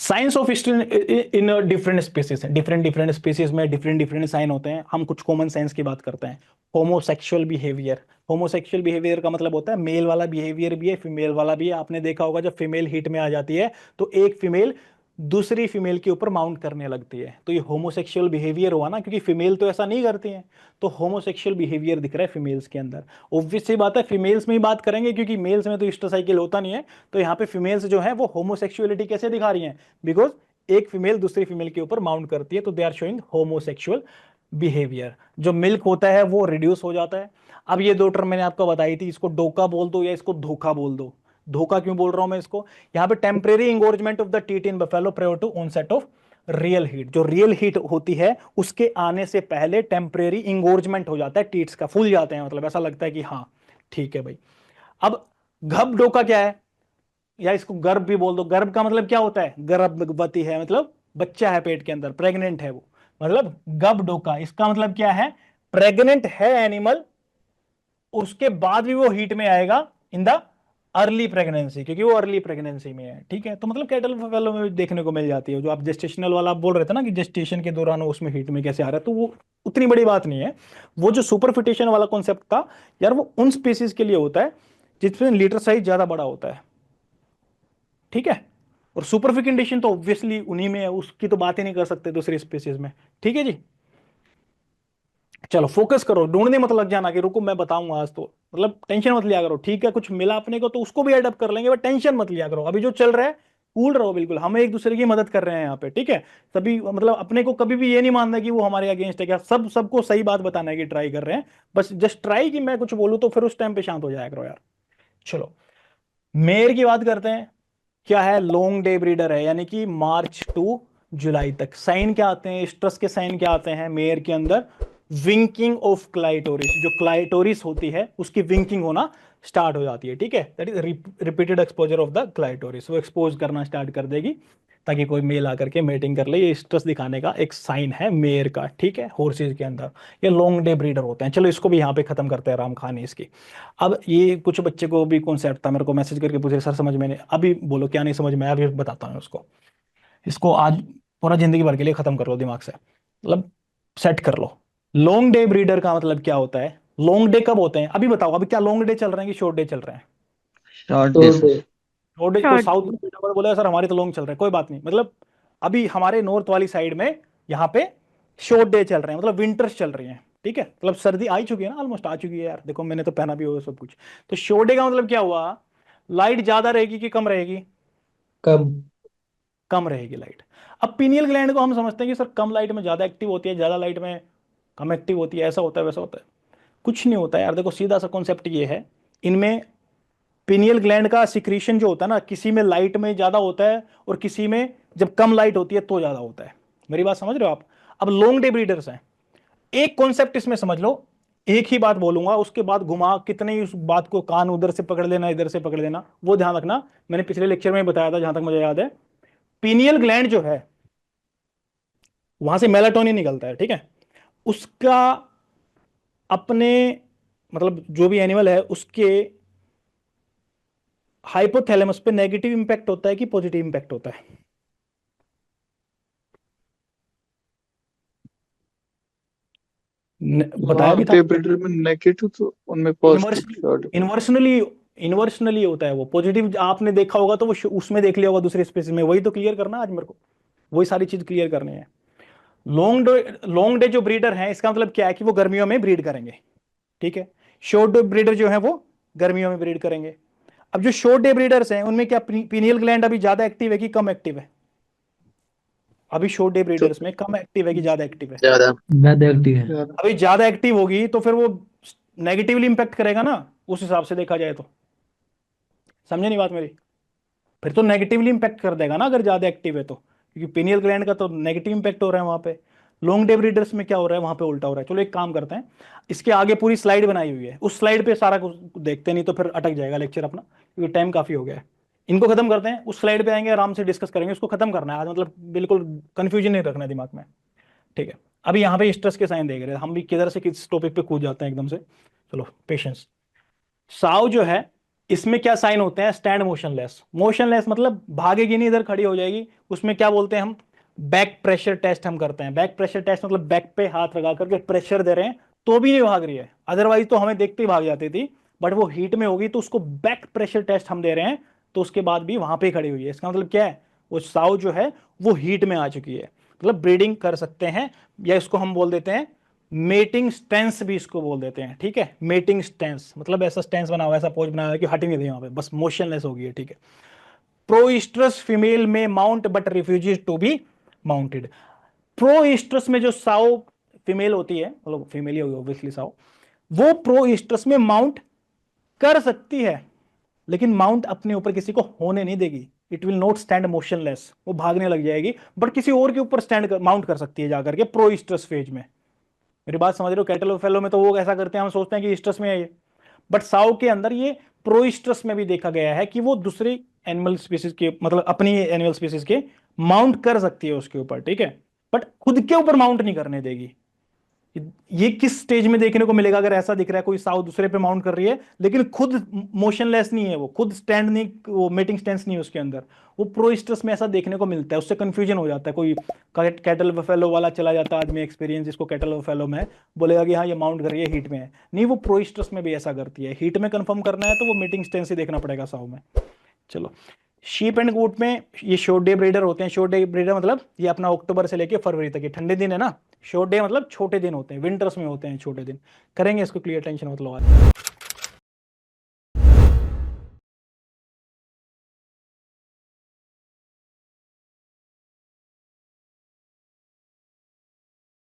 Science of history in different species है, different different species में different different sign होते हैं। हम कुछ कॉमन साइंस की बात करते हैं। होमोसेक्सुअल बिहेवियर, होमोसेक्सुअल बिहेवियर का मतलब होता है मेल वाला बिहेवियर भी है, फीमेल वाला भी है। आपने देखा होगा जब फीमेल हीट में आ जाती है तो एक फीमेल दूसरी फीमेल के ऊपर माउंट करने लगती है, तो ये होमोसेक्सुअल बिहेवियर हुआ ना, क्योंकि फीमेल तो ऐसा नहीं करती है। तो होमोसेक्सुअल बिहेवियर दिख रहा है फीमेल्स के अंदर। ऑब्वियस सी बात है फीमेल्स में ही बात करेंगे, क्योंकि मेल्स में तो हिस्टोसाइकिल होता नहीं है। तो यहाँ पे फीमेल्स जो है वो होमोसेक्सुअलिटी कैसे दिखा रही हैं? बिकॉज एक फीमेल दूसरी फीमेल के ऊपर माउंट करती है, तो they are showing homosexual behaviour. जो मिल्क होता है वो रिड्यूस हो जाता है। अब ये दो टर्म मैंने आपको बताई थी, इसको डोका बोल दो या इसको धोखा बोल दो। धोखा क्यों बोल रहा हूं मैं इसको? यहाँ पे temporary engorgement of the teat in buffalo prior to onset of real heat. जो रियल हीट होती है उसके आने से पहले टेम्परेरी इंगोर्जमेंट हो जाता है, टीट्स का फूल जाते हैं, मतलब ऐसा लगता है कि हाँ ठीक है भाई। अब घब डोका क्या है? या इसको गर्भ भी बोल दो। गर्भ का मतलब क्या होता है? गर्भवती है, मतलब बच्चा है पेट के अंदर, प्रेग्नेंट है वो, मतलब गब डोका। इसका मतलब क्या है? प्रेग्नेंट है एनिमल, उसके बाद भी वो हीट में आएगा इन द अर्ली प्रेगनेंसी, क्योंकि वो अर्ली प्रेगनेंसी में है। ठीक है, तो मतलब कैटल फैलो में भी देखने को मिल जाती है। जो आप जेस्टेशनल वाला आप बोल रहे थे ना कि जेस्टेशन के दौरान वो उसमें हीट में कैसे आ रहा है, तो वो उतनी बड़ी बात नहीं है। वो जो सुपरफिटेशन वाला कॉन्सेप्ट था यार, वो उन स्पीसीज के लिए होता है जिसमें लीटर साइज ज्यादा बड़ा होता है। ठीक है, और सुपरफिकेंडेशन तो ऑब्वियसली उन्हीं में है, उसकी तो बात ही नहीं कर सकते दूसरी स्पीसीज में। ठीक है जी, चलो फोकस करो, ढूंढने मत लग जाना कि रुको मैं बताऊंगा आज तो, मतलब टेंशन मत लिया करो। ठीक है, कुछ मिला अपने को तो उसको भी एडअप कर लेंगे, बट टेंशन मत लिया करो। अभी जो चल रहा है कूल रहो बिल्कुल, हम एक दूसरे की मदद कर रहे हैं यहाँ पे। ठीक है, सभी मतलब अपने को कभी भी ये नहीं मानना कि वो हमारे अगेंस्ट है, क्या सब सबको सही बात बताना है कि ट्राई कर रहे हैं। बस जस्ट ट्राई कि मैं कुछ बोलूँ तो फिर उस टाइम पे शांत हो जाया करो यार। चलो मेयर की बात करते हैं। क्या है? लॉन्ग डे ब्रीडर है, यानी कि मार्च टू जुलाई तक। साइन क्या आते हैं? स्ट्रस के साइन क्या आते हैं मेयर के अंदर? विंकिंग ऑफ क्लाइटोरिस, जो क्लाइटोरिस होती है उसकी विंकिंग होना स्टार्ट हो जाती है। ठीक है, that is repeated exposure of the clitoris, वो एक्सपोज करना स्टार्ट कर देगी ताकि कोई मेल आकर के मेटिंग कर ले। ये स्ट्रस दिखाने का एक साइन है मेयर का। ठीक है, हॉर्सेज के अंदर ये लॉन्ग डे ब्रीडर होते हैं। चलो इसको भी यहाँ पे खत्म करते हैं, राम खानी इसकी। अब ये कुछ बच्चे को भी कॉन्सेप्ट था, मेरे को मैसेज करके पूछे सर समझ में नहीं, अभी बोलो क्या नहीं समझ में आया, अभी बताता हूँ उसको। इसको आज पूरा जिंदगी भर के लिए खत्म कर लो दिमाग से, मतलब सेट कर लो। लॉन्ग डे ब्रीडर का मतलब क्या होता है? लॉन्ग डे कब होते हैं अभी बताओ? अभी क्या लॉन्ग डे चल रहे हैं कि शॉर्ट डे चल रहे हैं? शॉर्ट तो डिस्क। Short day. कोई शॉर्ट साउथ में बैठा हुआ बोला सर हमारे तो लॉन्ग चल रहे हैं, कोई बात नहीं। मतलब अभी हमारे नॉर्थ वाली साइड में यहाँ पे शॉर्ट डे चल रहे हैं, मतलब विंटर्स चल रही हैं। ठीक है, मतलब सर्दी आ ही चुकी है ना, ऑलमोस्ट आ चुकी है यार, देखो मैंने तो पहना भी होगा सब कुछ। तो शॉर्ट डे का मतलब क्या हुआ? लाइट ज्यादा रहेगी कि कम रहेगी? कब? कम रहेगी लाइट। अब पीनियल ग्लैंड को हम समझते हैं कि सर कम लाइट में ज्यादा एक्टिव होती है, ज्यादा लाइट में कम एक्टिव होती है, ऐसा होता है वैसा होता है। कुछ नहीं होता है यार, देखो सीधा सा कॉन्सेप्ट ये है। इनमें पिनियल ग्लैंड का सिक्रीशन जो होता है ना, किसी में लाइट में ज्यादा होता है और किसी में जब कम लाइट होती है तो ज्यादा होता है। मेरी बात समझ रहे हो आप? अब लॉन्ग डे ब्रीडर्स हैं, एक कॉन्सेप्ट इसमें समझ लो। एक ही बात बोलूंगा, उसके बाद घुमा कितने ही उस बात को कान उधर से पकड़ लेना इधर से पकड़ लेना, वो ध्यान रखना। मैंने पिछले लेक्चर में बताया था जहां तक मुझे याद है। पीनियल ग्लैंड जो है वहां से मेलाटोनिन निकलता है। ठीक है, उसका अपने मतलब जो भी एनिमल है उसके हाइपोथैलेमस पे नेगेटिव इंपैक्ट होता है कि पॉजिटिव इंपैक्ट होता है? बताया भी लॉन्ग था। डे ब्रीडर में नेगेटिव तो उनमें इनवर्स पॉजिटिव शॉर्ट। इन्वर्सनली इन्वर्सनली होता है वो पॉजिटिव, आपने देखा होगा तो वो उसमें देख लिया होगा दूसरे स्पेसिस में। वही तो क्लियर करना आज मेरे को, वही सारी चीज क्लियर करनी है। लॉन्ग डे जो ब्रीडर है इसका मतलब क्या है कि वो गर्मियों में ब्रीड करेंगे। ठीक है, शॉर्ट डे ब्रीडर जो है वो गर्मियों में ब्रीड करेंगे। अब जो शॉर्ट डे ब्रीडर्स हैं उनमें क्या पीनियल ग्लैंड अभी ज्यादा एक्टिव है कि कम एक्टिव है? अभी शॉर्ट डे तो ब्रीडर्स में कम एक्टिव है कि ज्यादा एक्टिव है? ज्यादा। ज्यादा एक्टिव है। ज्यादा। अभी ज्यादा एक्टिव होगी तो फिर वो नेगेटिवली इंपैक्ट करेगा ना, उस हिसाब से देखा जाए तो। समझे नहीं बात मेरी? फिर तो नेगेटिवली इंपैक्ट कर देगा ना अगर ज्यादा एक्टिव है तो, क्योंकि पिनियल ग्लैंड का तो नेगेटिव इंपैक्ट हो रहा है वहां पे। लॉन्ग डे ब्रीडर्स में क्या हो रहा है? वहां पे उल्टा हो रहा है। चलो एक काम करते हैं, इसके आगे पूरी स्लाइड बनाई हुई है, उस स्लाइड पे सारा कुछ देखते नहीं तो फिर अटक जाएगा लेक्चर अपना, क्योंकि टाइम काफी हो गया है। इनको खत्म करते हैं, उस स्लाइड पे आएंगे आराम से डिस्कस करेंगे, उसको खत्म करना है आज, मतलब बिल्कुल कंफ्यूजन नहीं रखना है दिमाग में। ठीक है, अभी यहाँ पे स्ट्रेस के साइन देख रहे हैं हम भी, किधर से किस टॉपिक पे कूद जाते हैं एकदम से। चलो पेशेंस। साव जो है इसमें क्या साइन होते हैं? Stand motionless. मोशनलेस मतलब भागेगी नहीं, इधर खड़ी हो जाएगी। उसमें क्या बोलते हैं हम? बैक प्रेशर टेस्ट हम करते हैं। बैक प्रेशर टेस्ट मतलब बैक पे हाथ लगा करके प्रेशर दे रहे हैं तो भी नहीं भाग रही है, अदरवाइज तो हमें देखते ही भाग जाती थी, बट वो हीट में होगी तो उसको बैक प्रेशर टेस्ट हम दे रहे हैं तो उसके बाद भी वहां पे खड़ी हुई है। इसका मतलब क्या है? वो साउ जो है वो हीट में आ चुकी है, मतलब ब्रीडिंग कर सकते हैं, या इसको हम बोल देते हैं मेटिंग स्टेंस भी इसको बोल देते हैं। ठीक है, मेटिंग स्टेंस मतलब ऐसा स्टेंस बना हुआ है, ऐसा पोज बना हुआ है कि हट ही नहीं रही वहां पे, बस मोशनलेस हो गई है। ठीक है। प्रोइस्ट्रस फीमेल में mount but refuses to be mounted. Proestrus में जो साउ फीमेल होती है, मतलब फीमेल ही होगी ऑब्वियसली साउ, वो प्रोइस्ट्रस में माउंट कर सकती है, लेकिन माउंट अपने ऊपर किसी को होने नहीं देगी। It will not stand motionless, वो भागने लग जाएगी, बट किसी और के ऊपर स्टैंड माउंट कर सकती है जाकर के प्रोइस्ट्रस फेज में। मेरी बात समझ रहे हो? कैटल और फेलो में तो वो ऐसा करते हैं, हम सोचते हैं कि ईस्ट्रस में है ये, बट साउ के अंदर ये प्रोइस्ट्रस में भी देखा गया है कि वो दूसरी एनिमल स्पीसीज के, मतलब अपनी एनिमल स्पीसीज के माउंट कर सकती है उसके ऊपर। ठीक है, बट खुद के ऊपर माउंट नहीं करने देगी। ये किस स्टेज में देखने को मिलेगा? अगर ऐसा दिख रहा है कोई साउ दूसरे पे माउंट कर रही है लेकिन खुद मोशनलेस नहीं है, वो खुद स्टैंड नहीं, वो मेटिंग स्टेंस नहीं है उसके अंदर, वो प्रोइस्ट्रस में ऐसा देखने को मिलता है। उससे कंफ्यूजन हो जाता है, कोई कैटल बफेलो वाला चला जाता है आदमी, एक्सपीरियंस जिसको कैटल बफेलो में है, बोलेगा कि हाँ ये माउंट कर रही है, हीट में है। नहीं, वो प्रोइस्ट्रस में भी ऐसा करती है। हीट में कंफर्म करना है तो वो मेटिंग स्टेंस ही देखना पड़ेगा साउ में। चलो, शीप एंड गोट में ये शॉर्ट डे ब्रीडर होते हैं। शॉर्ट डे ब्रीडर मतलब ये अपना अक्टूबर से लेके फरवरी तक, ये ठंडे दिन है ना, शॉर्ट डे मतलब छोटे दिन होते हैं, विंटर्स में होते हैं छोटे दिन। करेंगे इसको क्लियर, टेंशन मतलब आज।